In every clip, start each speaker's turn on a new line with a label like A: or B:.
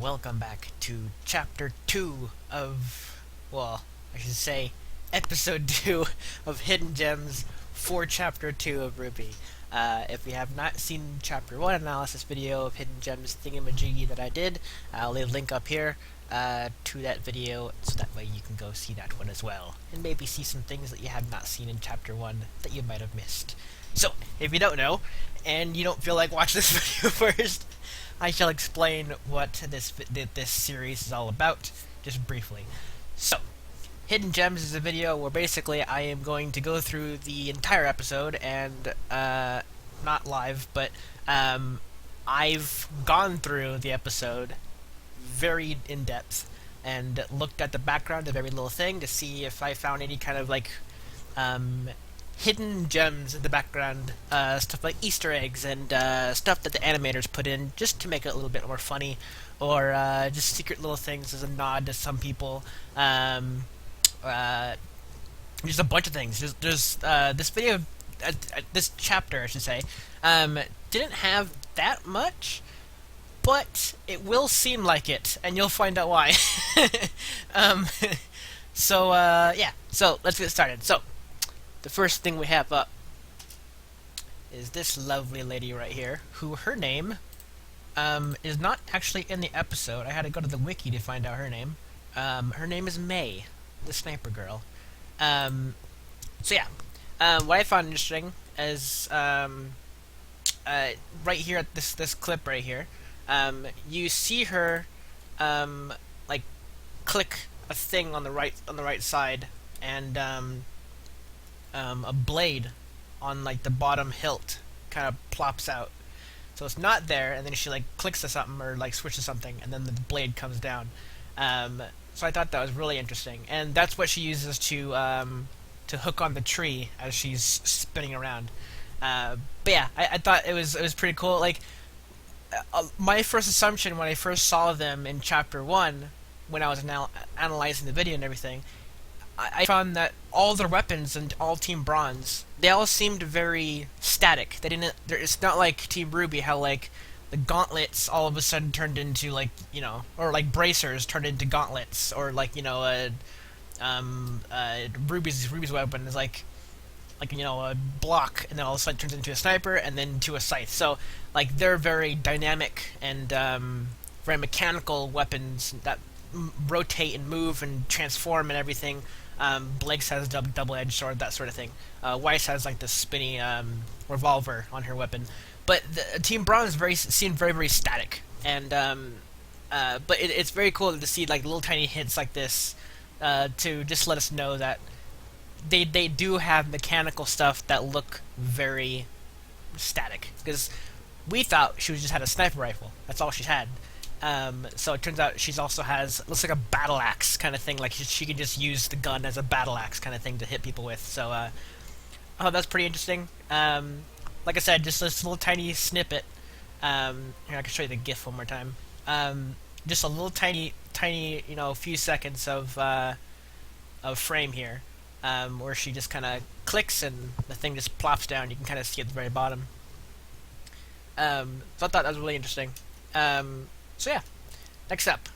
A: welcome back to Chapter 2 of, well, I should say, Episode 2 of Hidden Gems for Chapter 2 of RWBY. If you have not seen Chapter 1 analysis video of Hidden Gems thingamajiggy that I did, I'll leave a link up here to that video, so that way you can go see that one as well. And maybe see some things that you have not seen in Chapter 1 that you might have missed. So, if you don't know, and you don't feel like watching this video first, I shall explain what this series is all about, just briefly. So, Hidden Gems is a video where basically I am going to go through the entire episode, and, not live, but, I've gone through the episode very in-depth, and looked at the background of every little thing to see if I found any kind of, like, hidden gems in the background, stuff like Easter eggs and stuff that the animators put in just to make it a little bit more funny, or just secret little things as a nod to some people. Just a bunch of things. There's this video, this chapter, I should say, didn't have that much, but it will seem like it, and you'll find out why. Yeah. So let's get started. So, the first thing we have up is this lovely lady right here, who her name is not actually in the episode. I had to go to the wiki to find out her name. Her name is May, the sniper girl. What I found interesting is right here at this clip right here, you see her like click a thing on the right side, and a blade on like the bottom hilt kind of plops out. So it's not there, and then she like clicks to something or like switches something, and then the blade comes down. So I thought that was really interesting, and that's what she uses to hook on the tree as she's spinning around. But yeah, I thought it was pretty cool. Like my first assumption when I first saw them in Chapter 1, when I was analyzing the video and everything, I found that all their weapons and all Team Bronze, they all seemed very static. They didn't. It's not like Team RWBY, how like the gauntlets all of a sudden turned into like, you know, or like bracers turned into gauntlets, or like, you know, RWBY's weapon is like you know, a block, and then all of a sudden turns into a sniper, and then to a scythe. So like they're very dynamic and very mechanical weapons that rotate and move and transform and everything. Blake's has a double-edged sword, that sort of thing. Weiss has like this spinny revolver on her weapon. But the Team Bronze seemed very static, and but it's very cool to see like little tiny hints like this to just let us know that they do have mechanical stuff that look very static. Because we thought she just had a sniper rifle. That's all she had. So it turns out she's also looks like a battle axe kind of thing, like she can just use the gun as a battle axe kind of thing to hit people with. So, that's pretty interesting. Like I said, just this little tiny snippet. Here, I can show you the GIF one more time. Just a little tiny, you know, few seconds of frame here, where she just kind of clicks and the thing just plops down. You can kind of see at the very bottom. So I thought that was really interesting. So yeah, next up,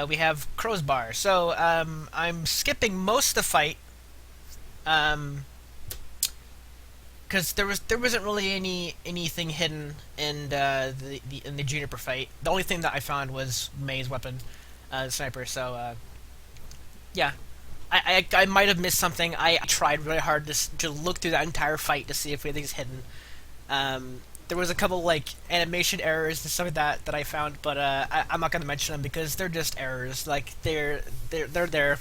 A: we have Crowbar. So I'm skipping most of the fight, because there wasn't really anything hidden in the Juniper fight. The only thing that I found was May's weapon, the sniper. So yeah, I might have missed something. I tried really hard to look through that entire fight to see if anything's hidden. There was a couple like animation errors and stuff like that I found, but I'm not gonna mention them because they're just errors. Like they're there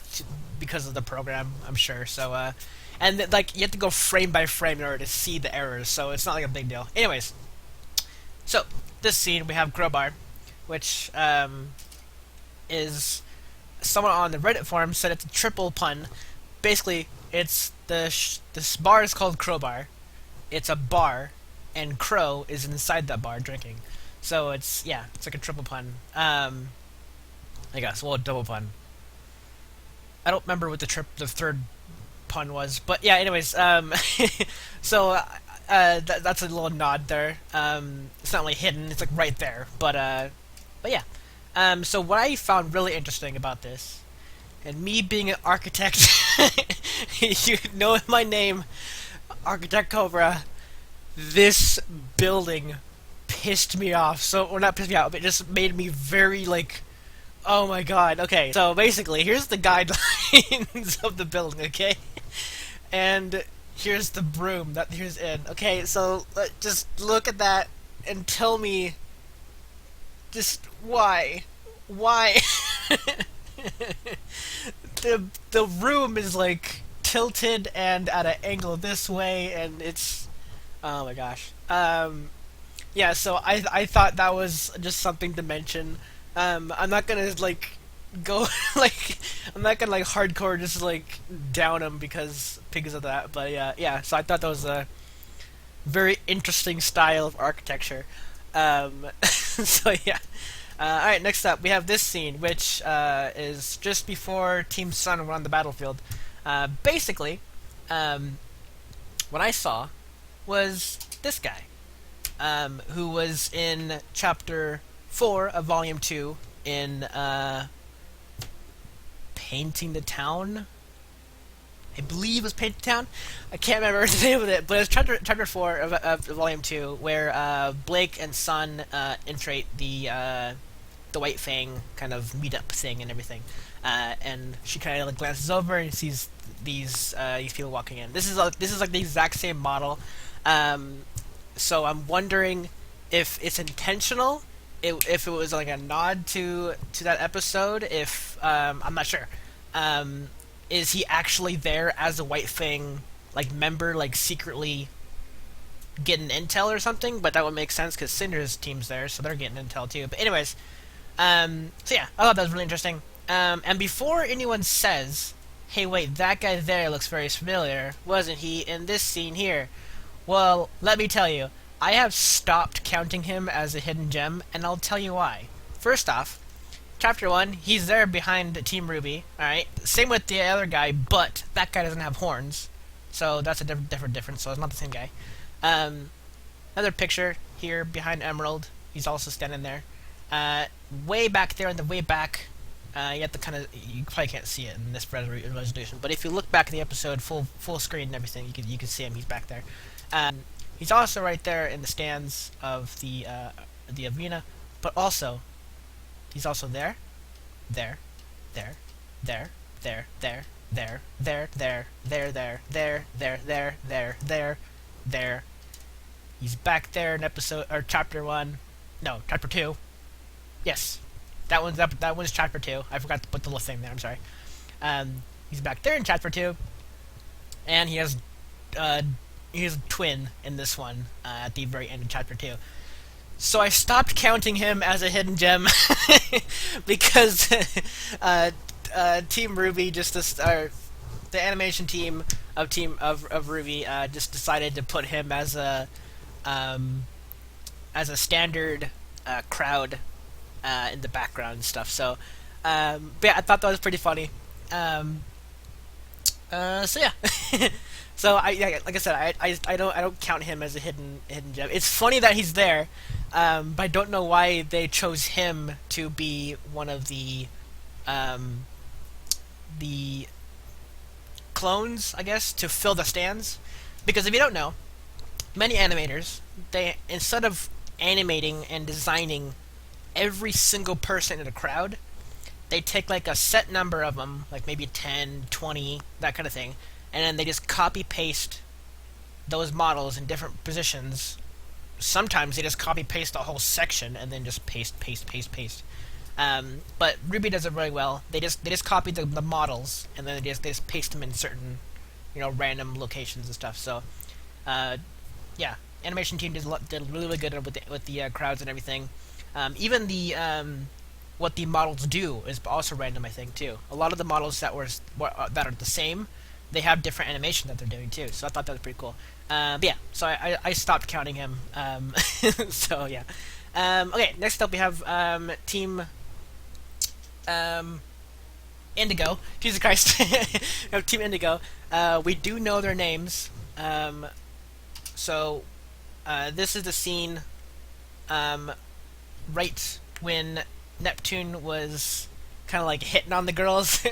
A: because of the program, I'm sure. So and like you have to go frame by frame in order to see the errors, so it's not like a big deal. Anyways, so this scene we have Crowbar, which is someone on the Reddit forum said it's a triple pun. Basically, it's this bar is called Crowbar. It's a bar, and Crow is inside that bar drinking. So it's like a triple pun. I guess, well, a double pun. I don't remember what the third pun was, but yeah. Anyways, so that's a little nod there. It's not really hidden; it's like right there. But yeah, So what I found really interesting about this, and me being an architect, you know my name, Architect Cobra. This building pissed me off. So, or not pissed me off, but it just made me very like, oh my god. Okay, so basically, here's the guidelines of the building. Okay, and here's the broom that here's in. Okay, so just look at that and tell me, just why the room is like tilted and at an angle this way, and it's oh my gosh. Yeah, so I thought that was just something to mention. I'm not gonna like go like I'm not gonna like hardcore just like down him because of that. But yeah. So I thought that was a very interesting style of architecture. So yeah. All right, next up we have this scene, which is just before Team Sun went on the battlefield. Basically, what I saw was this guy, who was in Chapter 4 of Volume 2 in Painting the Town. I believe it was Painting the Town. I can't remember the name of it, but it was Chapter 4 of Volume 2, where Blake and Sun infiltrate the White Fang kind of meetup thing and everything. And she kind of like glances over and sees these people walking in. This is like the exact same model. So I'm wondering if it's intentional, if it was like a nod to that episode. If I'm not sure. Is he actually there as a White Fang like member, like secretly getting intel or something? But that would make sense because Cinder's team's there, so they're getting intel too. But anyways, so yeah, I thought that was really interesting. And before anyone says, "Hey, wait, that guy there looks very familiar. Wasn't he in this scene here?" Well, let me tell you, I have stopped counting him as a hidden gem, and I'll tell you why. First off, Chapter 1, he's there behind Team RWBY, alright? Same with the other guy, but that guy doesn't have horns, so that's a different difference, so it's not the same guy. Another picture here behind Emerald, he's also standing there. Way back there in the way back, you have to kind of, you probably can't see it in this resolution, but if you look back at the episode, full screen and everything, you can see him, he's back there. He's also right there in the stands of the arena, but also, he's also there, there, there, there, there, there, there, there, there, there, there, there, there, there, there, there, there. He's back there in episode or chapter 1. No, chapter 2. Yes, that one's chapter 2. I forgot to put the little thing there. I'm sorry. He's back there in chapter 2, and he has a twin in this one at the very end of chapter 2. So I stopped counting him as a hidden gem because Team RWBY the animation team of RWBY just decided to put him as a standard crowd in the background and stuff. So, but yeah, I thought that was pretty funny. So yeah. So like I said, I don't count him as a hidden gem. It's funny that he's there, but I don't know why they chose him to be one of the clones, I guess, to fill the stands. Because if you don't know, many animators, they instead of animating and designing every single person in a crowd, they take like a set number of them, like maybe 10, 20, that kind of thing, and then they just copy paste those models in different positions. Sometimes they just copy paste the whole section and then just paste. But RWBY does it really well. They just copy the models and then they just paste them in certain, random locations and stuff. So, yeah, animation team did really good with the crowds and everything. Even the what the models do is also random, I think, too. A lot of the models that are the same, they have different animation that they're doing too. So I thought that was pretty cool. But yeah, so I stopped counting him. So yeah. Okay, next up we have Team Indigo. Jesus Christ. We have Team Indigo. We do know their names. So this is the scene right when Neptune was kind of like hitting on the girls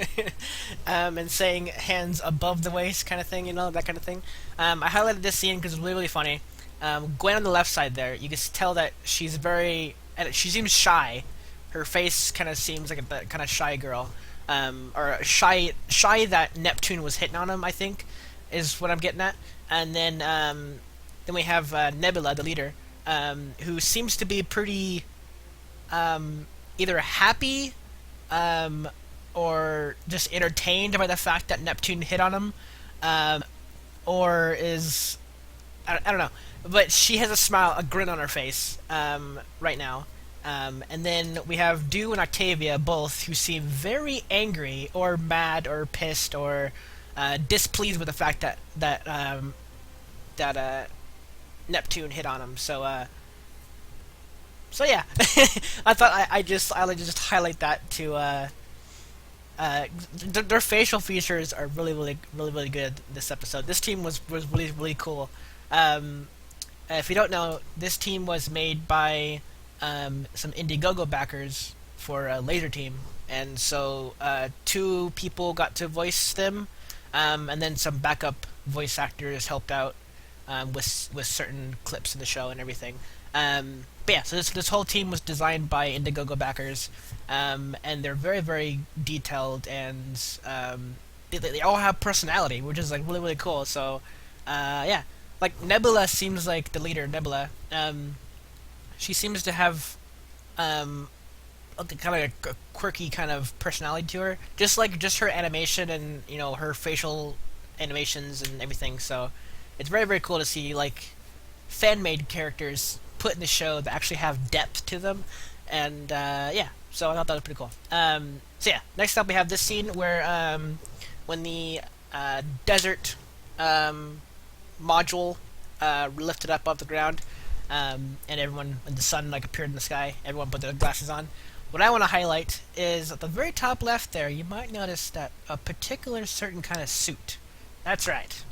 A: and saying hands above the waist kind of thing, that kind of thing. I highlighted this scene because it's really, really funny. Gwen on the left side there, you can tell that she's very, and she seems shy. Her face kind of seems like a kind of shy girl, or shy that Neptune was hitting on him. I think is what I'm getting at. And then we have Nebula, the leader, who seems to be pretty either happy or just entertained by the fact that Neptune hit on him, or is I don't know. But she has a smile, a grin on her face right now. And then we have Dew and Octavia both, who seem very angry or mad or pissed or displeased with the fact that Neptune hit on him. So yeah, I thought I like to just highlight that to their facial features are really, really, really, really good this episode. This team was really, really cool. If you don't know, this team was made by some Indiegogo backers for Laser Team, and so two people got to voice them, and then some backup voice actors helped out with certain clips in the show and everything. But yeah, so this whole team was designed by Indiegogo backers, and they're very, very detailed, and they all have personality, which is like really, really cool. So yeah, like Nebula seems like the leader. Nebula, she seems to have kind of a quirky kind of personality to her, just her animation and her facial animations and everything. So it's very, very cool to see like fan-made characters put in the show that actually have depth to them, and yeah, so I thought that was pretty cool. So yeah, next up we have this scene where when the desert module lifted up off the ground, and everyone, when the sun like appeared in the sky, everyone put their glasses on. What I want to highlight is at the very top left there, you might notice that a particular certain kind of suit. That's right.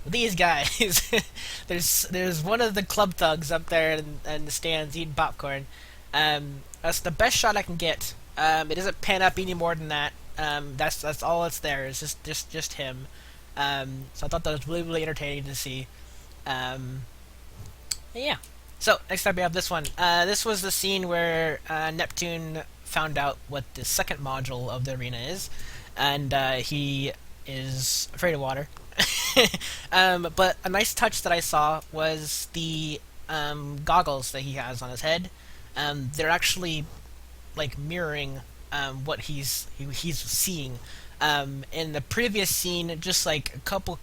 A: These guys. there's one of the club thugs up there in the stands eating popcorn. That's the best shot I can get. It doesn't pan up any more than that. That's all that's there. It's just him. So I thought that was really, really entertaining to see. Yeah. So next up we have this one. This was the scene where Neptune found out what the second module of the arena is, and he is afraid of water. But a nice touch that I saw was the goggles that he has on his head. They're actually like mirroring what he's seeing. In the previous scene, just like a couple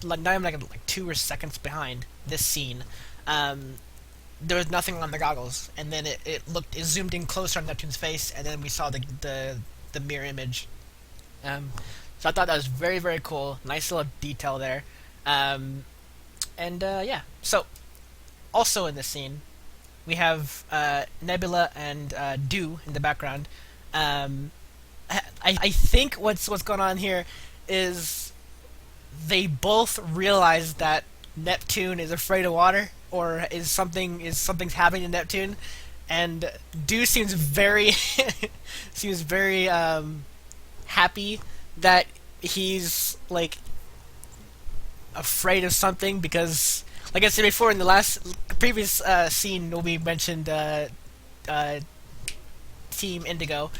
A: not even like 2 seconds behind this scene, there was nothing on the goggles, and then it zoomed in closer on Neptune's face, and then we saw the mirror image. So I thought that was very, very cool. Nice little detail there. And yeah. So also in this scene, we have Nebula and Dew in the background. I think what's going on here is they both realize that Neptune is afraid of water, or something's happening to Neptune, and Dew seems very happy that he's like afraid of something, because like I said before in the previous scene when we mentioned Team Indigo,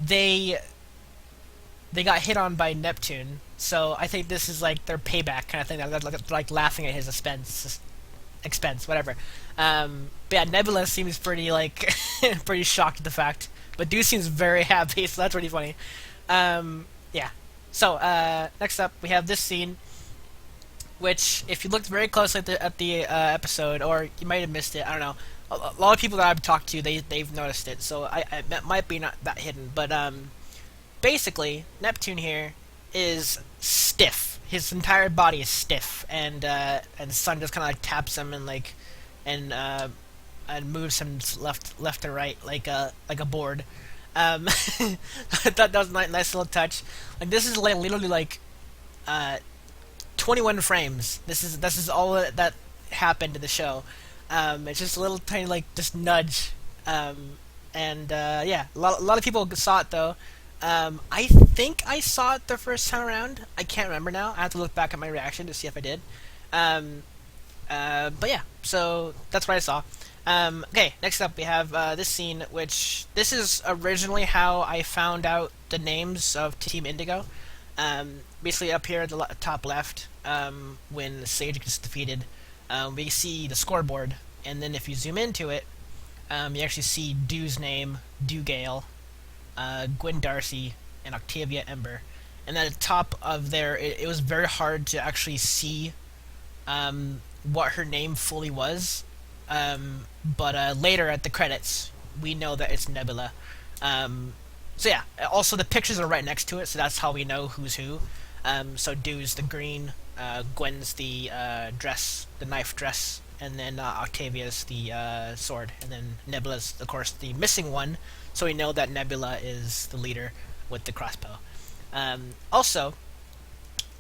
A: they got hit on by Neptune, so I think this is like their payback kind of thing. They're like laughing at his expense, whatever. But yeah, Nebula seems pretty like pretty shocked at the fact, but Dew seems very happy, so that's really funny. Yeah. So next up we have this scene, which if you looked very closely at the episode, or you might have missed it, I don't know. A lot of people that I've talked to, they've noticed it, so it might be not that hidden, but basically Neptune here is stiff. His entire body is stiff, and the sun just kind of like taps him and moves him left to right like a board. I thought that was a nice little touch. Like this is like literally like 21 frames. This is all that happened in the show. It's just a little tiny like just nudge. And yeah, a lot of people saw it though. I think I saw it the first time around. I can't remember now. I have to look back at my reaction to see if I did. Um, but yeah, so that's what I saw. Okay, next up we have this scene, which this is originally how I found out the names of Team Indigo. Basically, up here at the top left, when Sage gets defeated, we see the scoreboard, and then if you zoom into it, you actually see Dew's name, Dew Gale, Gwen Darcy, and Octavia Ember. And at the top of there, it was very hard to actually see what her name fully was. But later at the credits, we know that it's Nebula. So yeah, also the pictures are right next to it, so that's how we know who's who. So Dew's the green, Gwen's the dress, the knife dress, and then Octavia's the sword, and then Nebula's, of course, the missing one, so we know that Nebula is the leader with the crossbow. Also,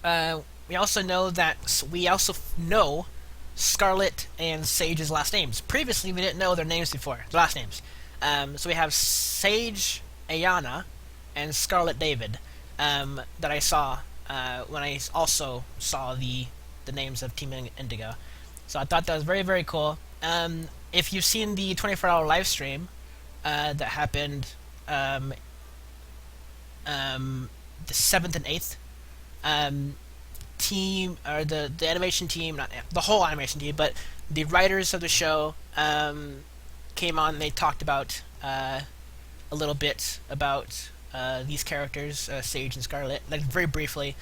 A: we also know that Scarlet and Sage's last names. Previously, we didn't know their names before, their last names. So we have Sage Ayana and Scarlet David that I saw when I also saw the names of Team Indigo. So I thought that was very, very cool. If you've seen the 24-hour live stream that happened the 7th and 8th, team, or the animation team, not the whole animation team, but the writers of the show came on and they talked about a little bit about these characters, Sage and Scarlet, like very briefly.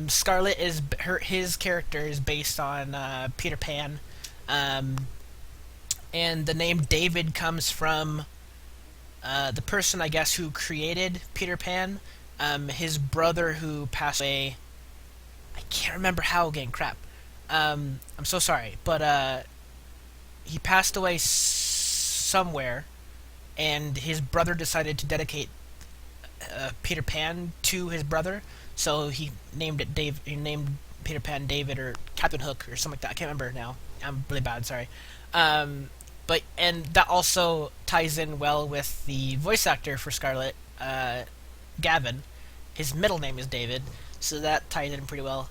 A: Scarlet is his character is based on Peter Pan, and the name David comes from the person, I guess, who created Peter Pan. His brother who passed away, I can't remember how again, crap. I'm so sorry, but he passed away somewhere, and his brother decided to dedicate Peter Pan to his brother, so he named it Dave. He named Peter Pan David or Captain Hook or something like that. I can't remember now. I'm really bad, sorry. But and that also ties in well with the voice actor for Scarlet, Gavin. His middle name is David, so that ties in pretty well.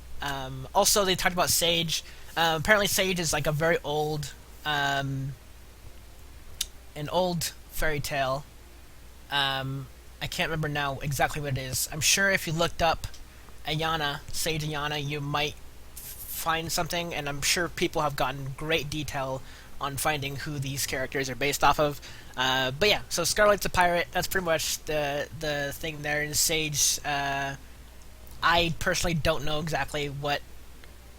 A: Also, they talked about Sage. Apparently, Sage is like a very old, an old fairy tale. I can't remember now exactly what it is. I'm sure if you looked up Ayana, Sage Ayana, you might find something, and I'm sure people have gotten great detail on finding who these characters are based off of. But yeah, so Scarlet's a pirate. That's pretty much the thing there. And Sage, I personally don't know exactly what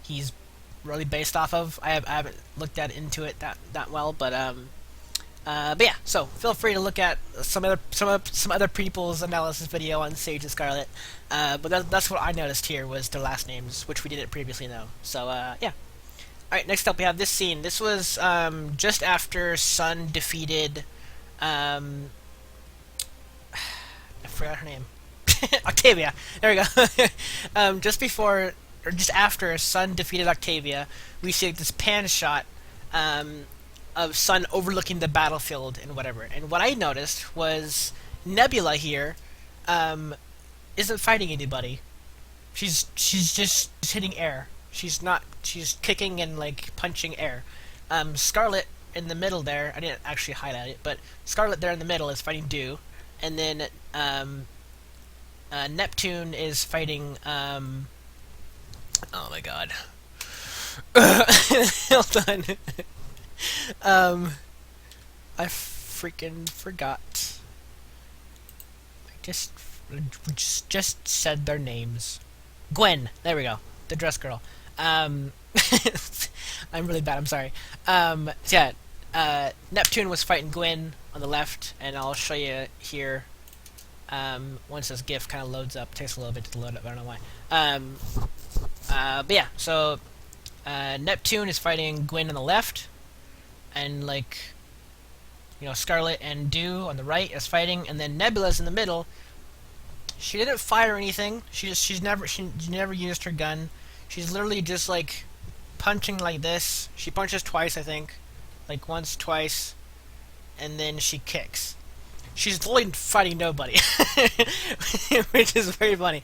A: he's really based off of. I haven't looked into it that well, but yeah. So feel free to look at some other people's analysis video on Sage and Scarlet. But that's what I noticed here was their last names, which we didn't previously know. So yeah. Alright, next up we have this scene. This was just after Sun defeated I forgot her name. Octavia. There we go. Just before, or just after Sun defeated Octavia, we see like, this pan shot of Sun overlooking the battlefield and whatever. And what I noticed was Nebula here isn't fighting anybody. She's just hitting air. She's kicking and like punching air. Scarlet in the middle there, I didn't actually highlight it, but Scarlet there in the middle is fighting Dew, and then Neptune is fighting oh my god. Hold on. I freaking forgot. I just said their names. Gwen, there we go. The dress girl. I'm really bad, I'm sorry. So yeah, Neptune was fighting Gwen on the left, and I'll show you here once this GIF kind of loads up. It takes a little bit to load up, I don't know why. But yeah, so Neptune is fighting Gwen on the left, and like, you know, Scarlet and Dew on the right is fighting, and then Nebula's in the middle. She didn't fire anything. She never used her gun. She's literally just like punching like this. She punches twice, I think, like once, twice, and then she kicks. She's totally fighting nobody, which is very funny.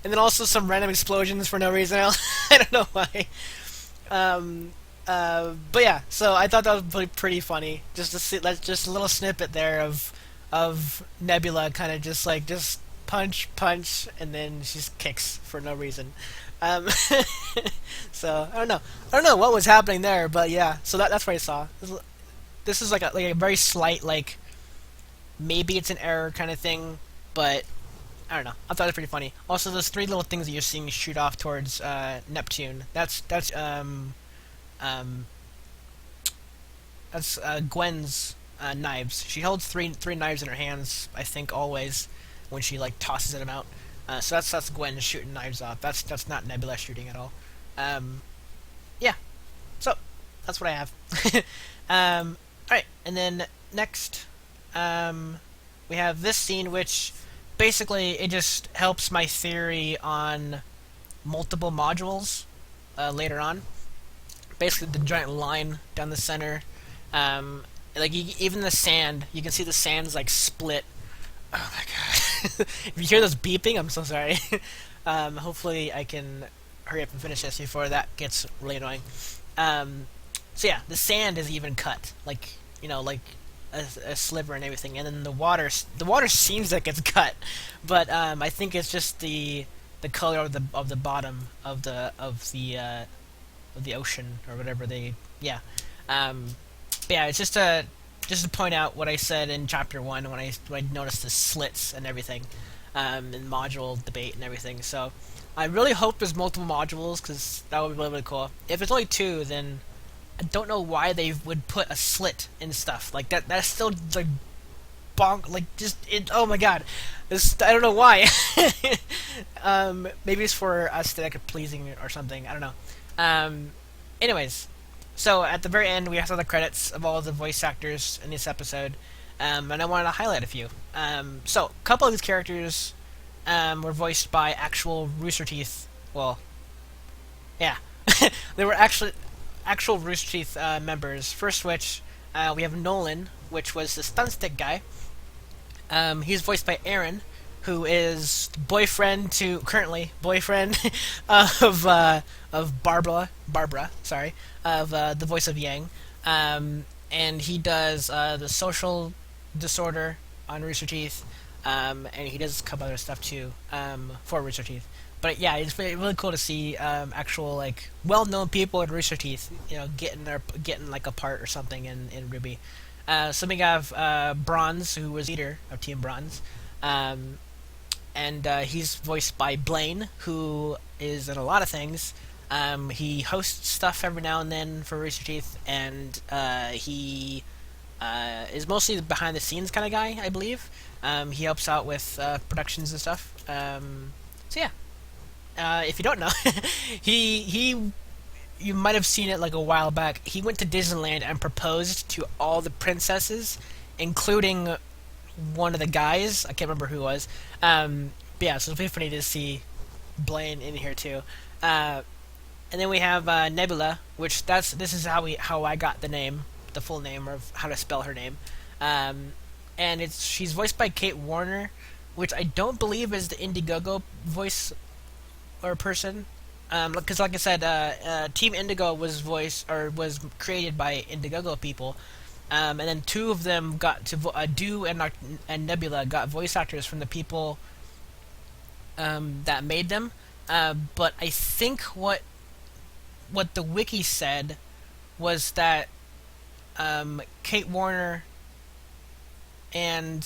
A: And then also some random explosions for no reason. I don't know why. Um, but yeah, so I thought that was pretty funny. Just to see, that's just a little snippet there of Nebula kind of just punch, punch, and then she just kicks for no reason. Um, so I don't know what was happening there, but yeah. So that's what I saw. This is like a very slight like maybe it's an error kind of thing, but I don't know. I thought it was pretty funny. Also, those three little things that you're seeing shoot off towards Neptune. Um, that's Gwen's knives. She holds three knives in her hands. I think always when she like tosses them out. So that's Gwen shooting knives off. That's not Nebula shooting at all. Yeah. So that's what I have. All right, and then next, we have this scene, which basically it just helps my theory on multiple modules later on. Basically, the giant line down the center, like even the sand, you can see the sand's like split. Oh my god! If you hear those beeping, I'm so sorry. Hopefully, I can hurry up and finish this before that gets really annoying. So yeah, the sand is even cut, like like a sliver and everything, and then the water seems like it's cut, but I think it's just the color of the bottom of the ocean or whatever they but yeah, it's just to point out what I said in chapter 1 when I noticed the slits and everything, and module debate and everything. So I really hope there's multiple modules because that would be really, really cool. If it's only 2, then I don't know why they would put a slit in stuff like that. That's still like bonk, like just it. Oh my god, I don't know why. Maybe it's for aesthetic pleasing or something. I don't know. Anyways, so at the very end we have the credits of all the voice actors in this episode, and I wanted to highlight a few. So a couple of these characters were voiced by actual Roosterteeth. Well, yeah, they were actual Roosterteeth members. First, which we have Nolan, which was the stunstick guy. He's voiced by Aaron, who is currently boyfriend of Barbara, sorry, of the voice of Yang. And he does the social disorder on Roosterteeth, and he does a couple other stuff too for Roosterteeth. But yeah, it's really cool to see actual like well-known people in Roosterteeth, getting like a part or something in RWBY. So we have Bronze, who was leader of Team Bronze, and he's voiced by Blaine, who is in a lot of things. He hosts stuff every now and then for Roosterteeth, and he is mostly the behind-the-scenes kind of guy, I believe. He helps out with productions and stuff. So yeah. If you don't know, you might have seen it like a while back. He went to Disneyland and proposed to all the princesses, including one of the guys. I can't remember who it was. But yeah, so it's pretty funny to see Blaine in here too. And then we have Nebula, which this is how I got the full name of how to spell her name. And she's voiced by Kate Warner, which I don't believe is the Indiegogo voice or person, because like I said, Team Indigo was created by Indiegogo people, and then 2 of them got to Dew and Nebula got voice actors from the people that made them. But I think what the wiki said was that Kate Warner and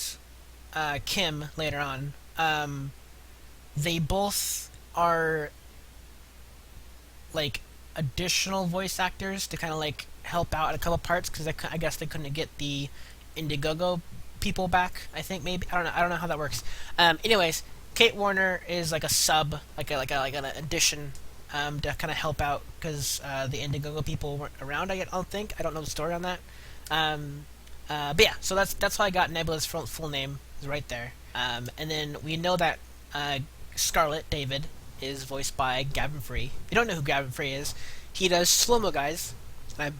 A: Kim later on, they both are like additional voice actors to kind of like help out in a couple parts because I guess they couldn't get the Indiegogo people back. I think maybe I don't know how that works. Anyways, Kate Warner is like a sub, like an addition to kind of help out because the Indiegogo people weren't around. I don't know the story on that. But yeah, so that's how I got Nebula's full name is right there. And then we know that Scarlet David is voiced by Gavin Free. If you don't know who Gavin Free is, he does Slow Mo Guys. I'm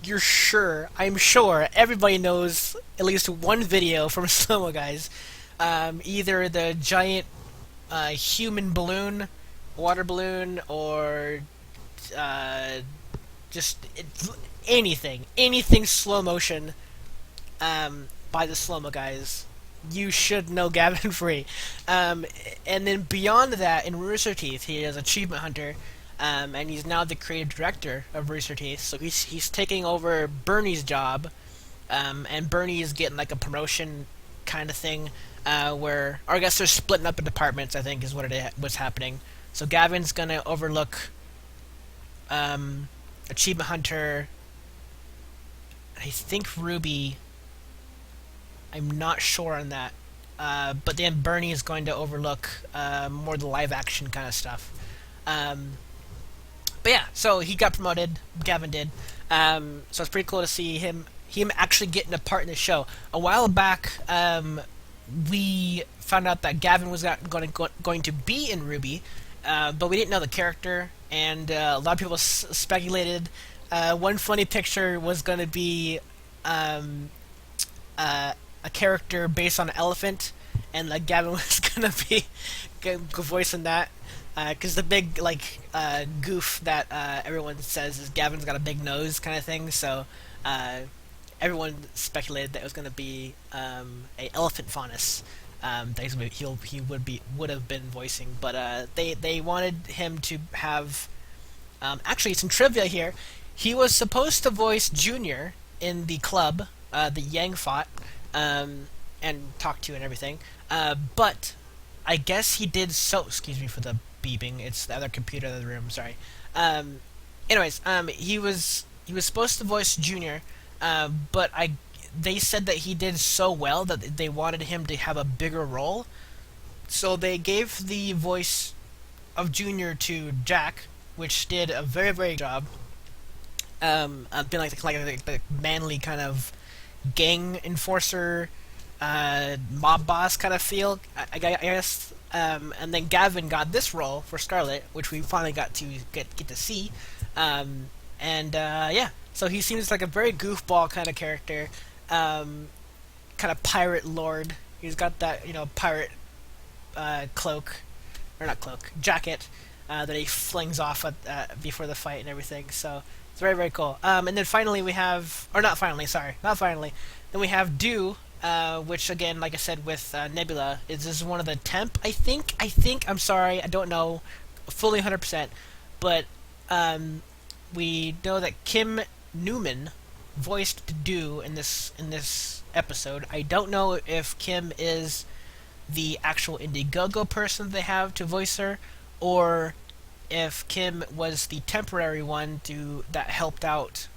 A: I'm sure everybody knows at least one video from Slow Mo Guys. Either the giant human balloon, water balloon, or uh, just anything slow motion by the Slow Mo Guys. You should know Gavin Free. Um, and then beyond that, in Roosterteeth, he is Achievement Hunter, and he's now the creative director of Roosterteeth. So he's taking over Bernie's job, and Bernie is getting like a promotion kind of thing, or I guess they're splitting up in departments. I think is what's happening. So Gavin's gonna overlook Achievement Hunter. I think Ruby. I'm not sure on that. But then Bernie is going to overlook more the live action kind of stuff. Um, but yeah, so he got promoted. Gavin did. So it's pretty cool to see him actually getting a part in the show. A while back, we found out that Gavin was going to be in RWBY, but we didn't know the character, and a lot of people speculated. One funny picture was going to be a character based on an elephant, and like Gavin was gonna be voicing that, because the big goof that everyone says is Gavin's got a big nose kind of thing. So everyone speculated that it was gonna be a elephant faunus that would have been voicing, but they wanted him to have. Actually, some trivia here. He was supposed to voice Junior in the club, the Yang fought, and talk to and everything. But I guess he did so. Excuse me for the beeping. It's the other computer in the room. Sorry. Anyways, he was supposed to voice Junior, but they said that he did so well that they wanted him to have a bigger role. So they gave the voice of Junior to Jack, which did a very very good job. Been like the manly kind of gang enforcer, mob boss kind of feel, I guess. And then Gavin got this role for Scarlet, which we finally got to get to see. Yeah, so he seems like a very goofball kind of character, kind of pirate lord. He's got that pirate cloak, or not cloak, jacket that he flings off before the fight and everything. So it's very very cool. And then finally we have, or not finally, sorry, not finally. Then we have Do, which again, like I said, with Nebula, is one of the temp. I think. I'm sorry, I don't know fully 100%, but we know that Kim Newman voiced Do in this episode. I don't know if Kim is the actual Indiegogo person they have to voice her, or if Kim was the temporary one that helped out,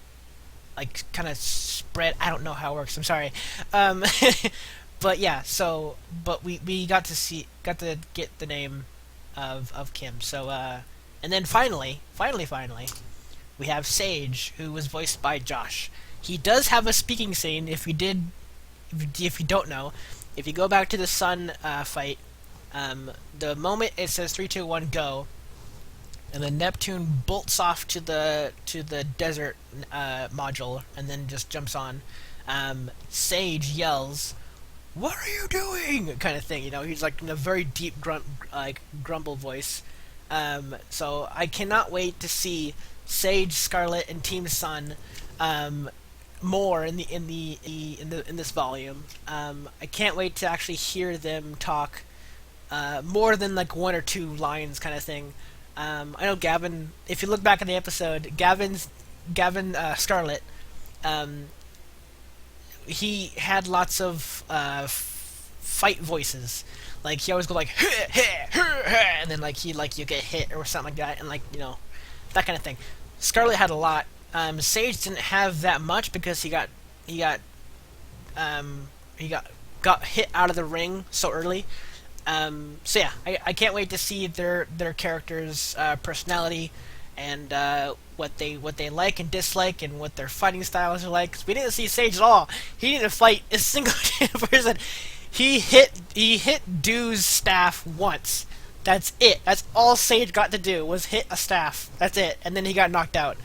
A: like kind of spread. I don't know how it works. I'm sorry, but yeah. So, but we got to get the name of Kim. So, and then finally, we have Sage, who was voiced by Josh. He does have a speaking scene. If you don't know, if you go back to the Sun fight, the moment it says 3, 2, 1, go, and then Neptune bolts off to the desert module, and then just jumps on. Sage yells, "What are you doing?" kind of thing. He's like in a very deep grumble voice. So I cannot wait to see Sage, Scarlet, and Team Sun more in this volume. I can't wait to actually hear them talk more than like one or two lines kind of thing. I know Gavin. If you look back at the episode, Gavin Scarlet, he had lots of fight voices. Like he always go like "Heh, heh, heh, heh," and then like you get hit or something like that, and that kind of thing. Scarlet had a lot. Sage didn't have that much because he got hit out of the ring so early. So yeah, I can't wait to see their characters' personality and what they like and dislike and what their fighting styles are like. 'Cause we didn't see Sage at all. He didn't fight a single person. He hit Dew's staff once. That's it. That's all Sage got to do was hit a staff. That's it, and then he got knocked out.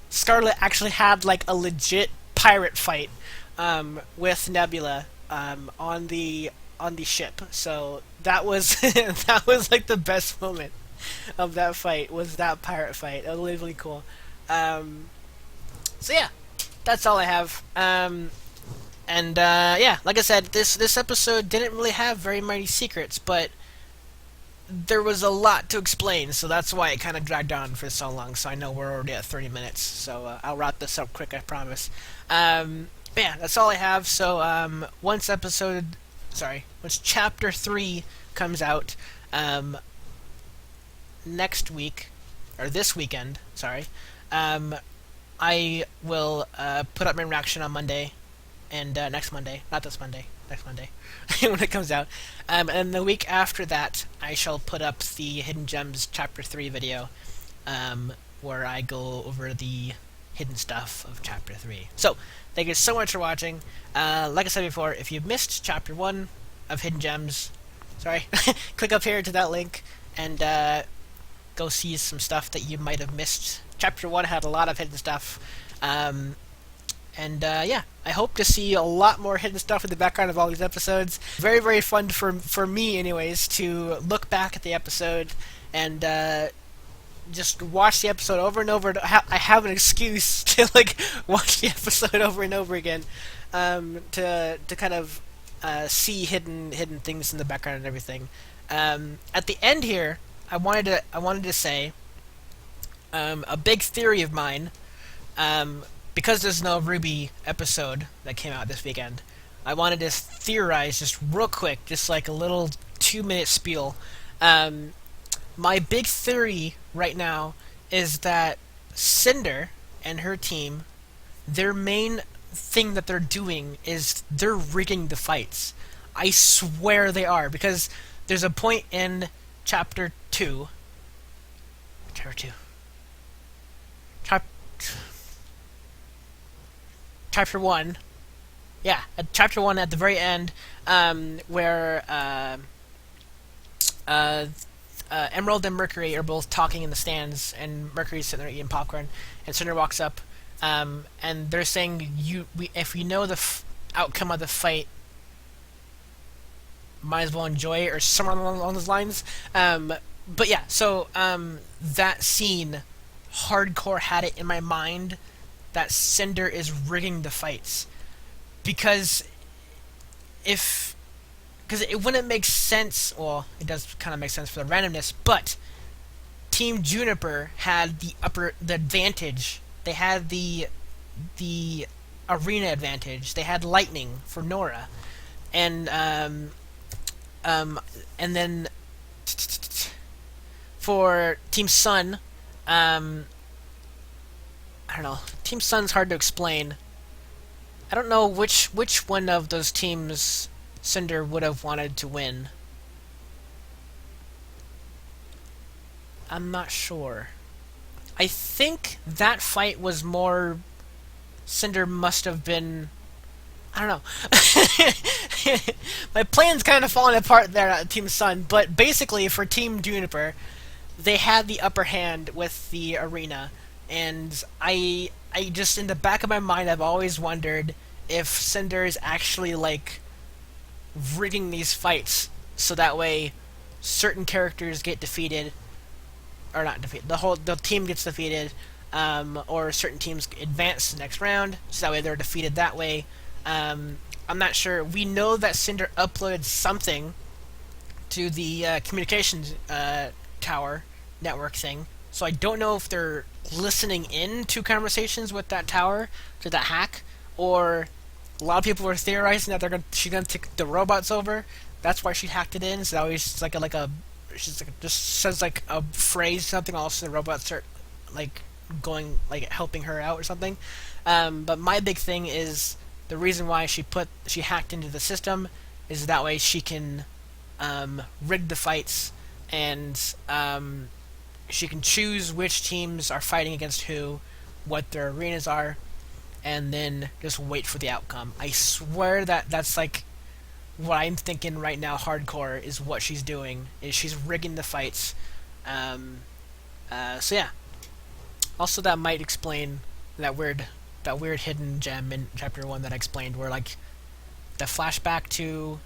A: Scarlet actually had like a legit pirate fight with Nebula on the ship. So that was that was like the best moment of that fight, was that pirate fight. That was really, really cool. Um, so yeah, that's all I have. And yeah, like I said, this episode didn't really have very many secrets, but there was a lot to explain, so that's why it kind of dragged on for so long. So I know we're already at 30 minutes, so I'll wrap this up quick, I promise. But yeah, that's all I have. So once chapter 3 comes out next week, or this weekend, sorry, I will put up my reaction on Monday, and next Monday, not this Monday, next Monday, when it comes out. And the week after that, I shall put up the Hidden Gems Chapter 3 video, where I go over the hidden stuff of Chapter 3. So, thank you so much for watching. Like I said before, if you missed Chapter 1 of Hidden Gems, sorry, click up here to that link, and go see some stuff that you might have missed. Chapter 1 had a lot of hidden stuff. And yeah, I hope to see a lot more hidden stuff in the background of all these episodes. Very, very fun for me, anyways, to look back at the episode and just watch the episode over and over. I have an excuse to like watch the episode over and over again, to kind of see hidden things in the background and everything. At the end here, I wanted to say a big theory of mine. Because there's no RWBY episode that came out this weekend, I wanted to theorize just real quick, just like a little 2-minute spiel. My big theory right now is that Cinder and her team, their main thing that they're doing is they're rigging the fights. I swear they are, because there's a point in Chapter 2. Chapter 1. Yeah, at Chapter 1 at the very end, where Emerald and Mercury are both talking in the stands, and Mercury's sitting there eating popcorn, and Cinder walks up, and they're saying, if we know the outcome of the fight, might as well enjoy it, or somewhere along those lines. But yeah, so that scene, hardcore had it in my mind that Cinder is rigging the fights, because it wouldn't make sense. Well, it does kind of make sense for the randomness, but Team Juniper had the advantage. They had the arena advantage. They had lightning for Nora, and then for Team Sun, I don't know. Team Sun's hard to explain. I don't know which one of those teams Cinder would have wanted to win. I'm not sure. I think that fight was more... Cinder must have been... I don't know. My plan's kind of falling apart there at Team Sun, but basically for Team Juniper, they had the upper hand with the arena. And I just, in the back of my mind, I've always wondered if Cinder is actually, like, rigging these fights so that way certain characters get defeated, or not defeated, the team gets defeated, or certain teams advance to the next round, so that way they're defeated that way. I'm not sure. We know that Cinder uploaded something to the communications tower network thing, so I don't know if they're listening in to conversations with that tower, to that hack, or a lot of people were theorizing that she's gonna take the robots over. That's why she hacked it in. So always just says like a phrase, something. Also, the robots start like going, like helping her out or something. But my big thing is the reason why she hacked into the system is that way she can rig the fights, and she can choose which teams are fighting against who, what their arenas are, and then just wait for the outcome. I swear that's like what I'm thinking right now. Hardcore is what she's doing. Is she's rigging the fights. So yeah. Also, that might explain that weird hidden gem in chapter 1 that I explained, where like the flashback to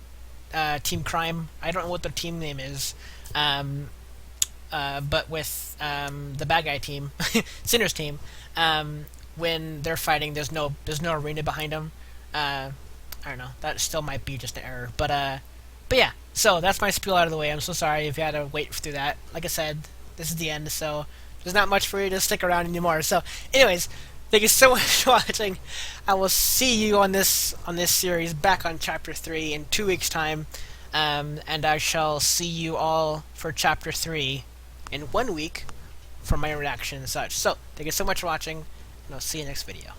A: Team Crime. I don't know what their team name is, but with the bad guy team, Sinner's team, when they're fighting, there's no arena behind them. I don't know. That still might be just an error, but yeah. So that's my spiel out of the way. I'm so sorry if you had to wait through that. Like I said, this is the end, so there's not much for you to stick around anymore. So, anyways, thank you so much for watching. I will see you on this series back on Chapter 3 in 2 weeks' time, and I shall see you all for Chapter 3 in 1 week for my reaction and such. So, thank you so much for watching, and I'll see you next video.